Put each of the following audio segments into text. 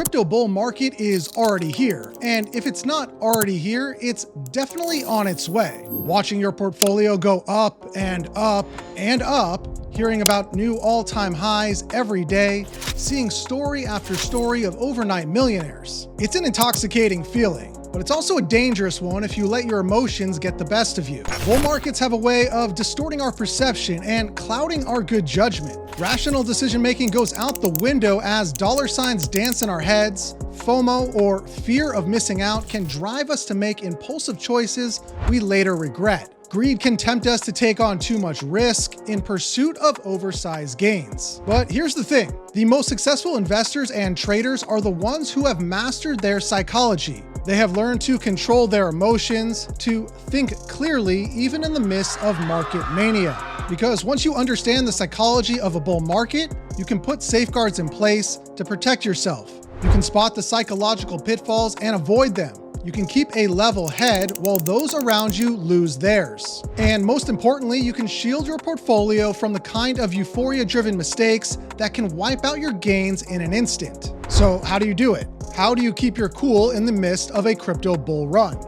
crypto bull market is already here, and if it's not already here, it's definitely on its way. Watching your portfolio go up and up and up, hearing about new all-time highs every day, seeing story after story of overnight millionaires. It's an intoxicating feeling, but it's also a dangerous one if you let your emotions get the best of you. Bull markets have a way of distorting our perception and clouding our good judgment. Rational decision-making goes out the window as dollar signs dance in our heads. FOMO, or fear of missing out, can drive us to make impulsive choices we later regret. Greed can tempt us to take on too much risk in pursuit of oversized gains. But here's the thing, the most successful investors and traders are the ones who have mastered their psychology. They have learned to control their emotions, to think clearly even in the midst of market mania. Because once you understand the psychology of a bull market, you can put safeguards in place to protect yourself. You can spot the psychological pitfalls and avoid them. You can keep a level head while those around you lose theirs. And most importantly, you can shield your portfolio from the kind of euphoria-driven mistakes that can wipe out your gains in an instant. So how do you do it? How do you keep your cool in the midst of a crypto bull run?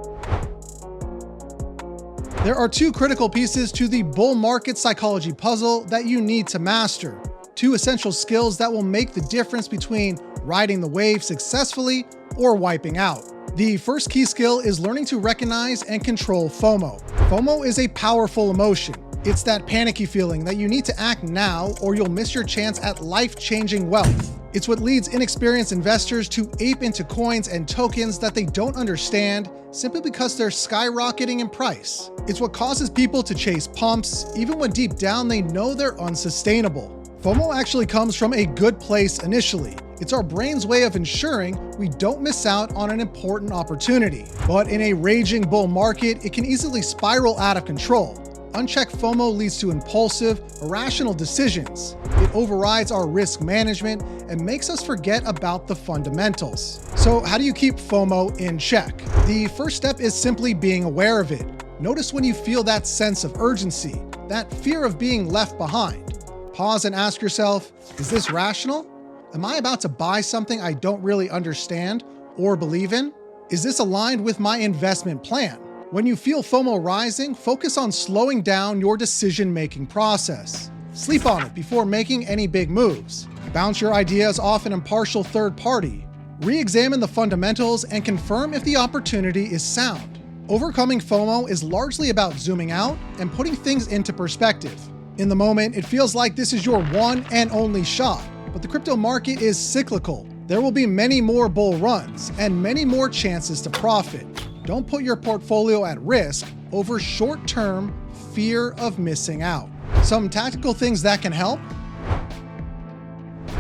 There are two critical pieces to the bull market psychology puzzle that you need to master. Two essential skills that will make the difference between riding the wave successfully or wiping out. The first key skill is learning to recognize and control FOMO. FOMO is a powerful emotion. It's that panicky feeling that you need to act now or you'll miss your chance at life-changing wealth. It's what leads inexperienced investors to ape into coins and tokens that they don't understand simply because they're skyrocketing in price. It's what causes people to chase pumps even when deep down they know they're unsustainable. FOMO actually comes from a good place initially. It's our brain's way of ensuring we don't miss out on an important opportunity. But in a raging bull market, it can easily spiral out of control. Unchecked FOMO leads to impulsive, irrational decisions. It overrides our risk management and makes us forget about the fundamentals. So how do you keep FOMO in check? The first step is simply being aware of it. Notice when you feel that sense of urgency, that fear of being left behind. Pause and ask yourself, is this rational? Am I about to buy something I don't really understand or believe in? Is this aligned with my investment plan? When you feel FOMO rising, focus on slowing down your decision-making process. Sleep on it before making any big moves. Bounce your ideas off an impartial third party. Re-examine the fundamentals and confirm if the opportunity is sound. Overcoming FOMO is largely about zooming out and putting things into perspective. In the moment, it feels like this is your one and only shot, but the crypto market is cyclical. There will be many more bull runs and many more chances to profit. Don't put your portfolio at risk over short-term fear of missing out. Some tactical things that can help.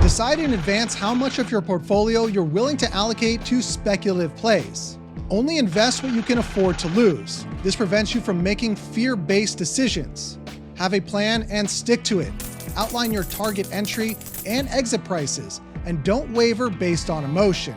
Decide in advance how much of your portfolio you're willing to allocate to speculative plays. Only invest what you can afford to lose. This prevents you from making fear-based decisions. Have a plan and stick to it. Outline your target entry and exit prices, and don't waver based on emotion.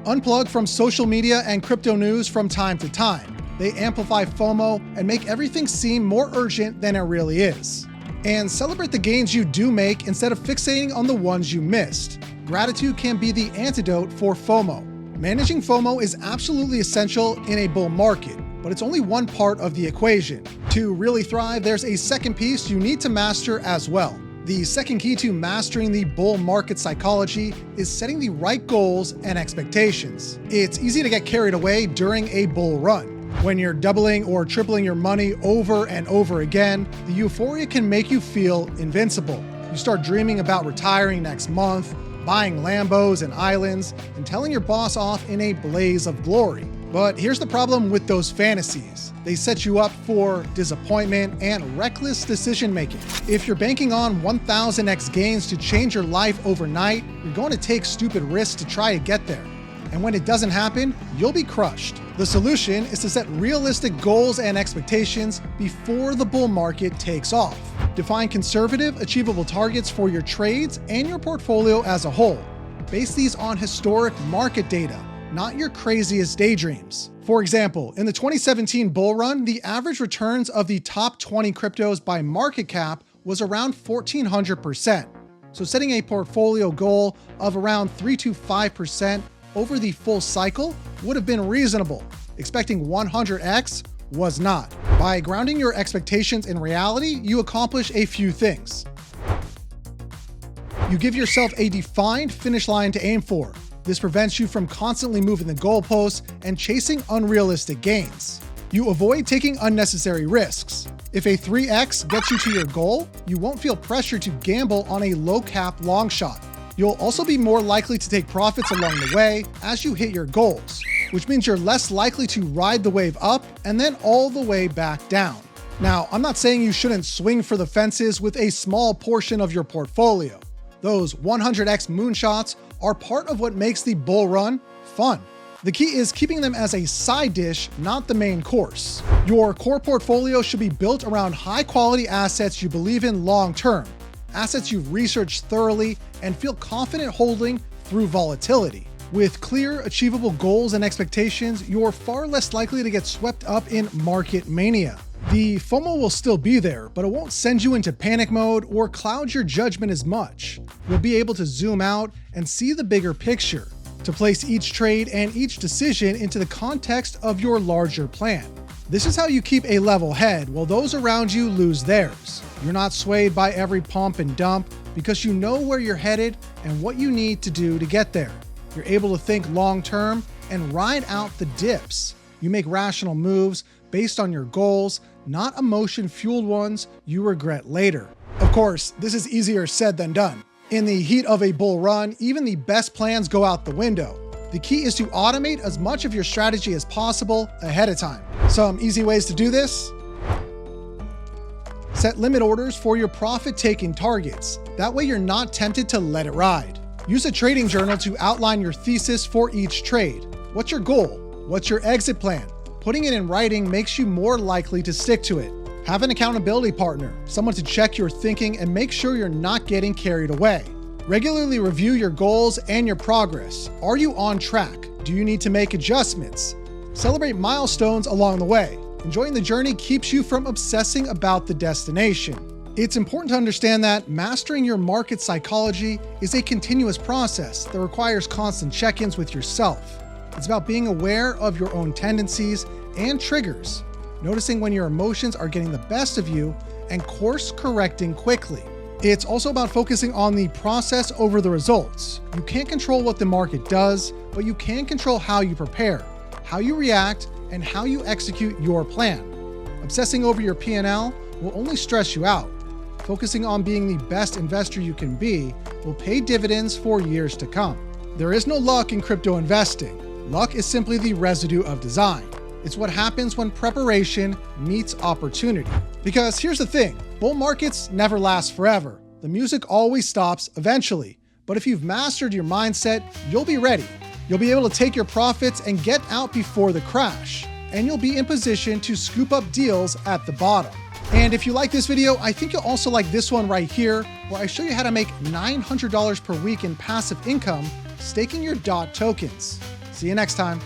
Unplug from social media and crypto news from time to time. They amplify FOMO and make everything seem more urgent than it really is. And celebrate the gains you do make instead of fixating on the ones you missed. Gratitude can be the antidote for FOMO. Managing FOMO is absolutely essential in a bull market, but it's only one part of the equation. To really thrive, there's a second piece you need to master as well. The second key to mastering the bull market psychology is setting the right goals and expectations. It's easy to get carried away during a bull run. When you're doubling or tripling your money over and over again, the euphoria can make you feel invincible. You start dreaming about retiring next month, buying Lambos and islands, and telling your boss off in a blaze of glory. But here's the problem with those fantasies. They set you up for disappointment and reckless decision-making. If you're banking on 1000x gains to change your life overnight, you're going to take stupid risks to try to get there. And when it doesn't happen, you'll be crushed. The solution is to set realistic goals and expectations before the bull market takes off. Define conservative, achievable targets for your trades and your portfolio as a whole. Base these on historic market data, not your craziest daydreams. For example, in the 2017 bull run, the average returns of the top 20 cryptos by market cap was around 1,400%. So setting a portfolio goal of around 3 to 5% over the full cycle would have been reasonable. Expecting 100x was not. By grounding your expectations in reality, you accomplish a few things. You give yourself a defined finish line to aim for. This prevents you from constantly moving the goalposts and chasing unrealistic gains. You avoid taking unnecessary risks. If a 3x gets you to your goal, you won't feel pressure to gamble on a low-cap long shot. You'll also be more likely to take profits along the way as you hit your goals, which means you're less likely to ride the wave up and then all the way back down. Now, I'm not saying you shouldn't swing for the fences with a small portion of your portfolio. Those 100x moonshots are part of what makes the bull run fun. The key is keeping them as a side dish, not the main course. Your core portfolio should be built around high-quality assets you believe in long-term, assets you've researched thoroughly and feel confident holding through volatility. With clear, achievable goals and expectations, you're far less likely to get swept up in market mania. The FOMO will still be there, but it won't send you into panic mode or cloud your judgment as much. You'll be able to zoom out and see the bigger picture, to place each trade and each decision into the context of your larger plan. This is how you keep a level head while those around you lose theirs. You're not swayed by every pump and dump because you know where you're headed and what you need to do to get there. You're able to think long-term and ride out the dips. You make rational moves based on your goals, not emotion-fueled ones you regret later. Of course, this is easier said than done. In the heat of a bull run, even the best plans go out the window. The key is to automate as much of your strategy as possible ahead of time. Some easy ways to do this: set limit orders for your profit-taking targets. That way you're not tempted to let it ride. Use a trading journal to outline your thesis for each trade. What's your goal? What's your exit plan? Putting it in writing makes you more likely to stick to it. Have an accountability partner, someone to check your thinking and make sure you're not getting carried away. Regularly review your goals and your progress. Are you on track? Do you need to make adjustments? Celebrate milestones along the way. Enjoying the journey keeps you from obsessing about the destination. It's important to understand that mastering your market psychology is a continuous process that requires constant check-ins with yourself. It's about being aware of your own tendencies and triggers, noticing when your emotions are getting the best of you, and course correcting quickly. It's also about focusing on the process over the results. You can't control what the market does, but you can control how you prepare, how you react, and how you execute your plan. Obsessing over your P&L will only stress you out. Focusing on being the best investor you can be will pay dividends for years to come. There is no luck in crypto investing. Luck is simply the residue of design. It's what happens when preparation meets opportunity. Because here's the thing, bull markets never last forever. The music always stops eventually. But if you've mastered your mindset, you'll be ready. You'll be able to take your profits and get out before the crash. And you'll be in position to scoop up deals at the bottom. And if you like this video, I think you'll also like this one right here, where I show you how to make $900 per week in passive income staking your DOT tokens. See you next time.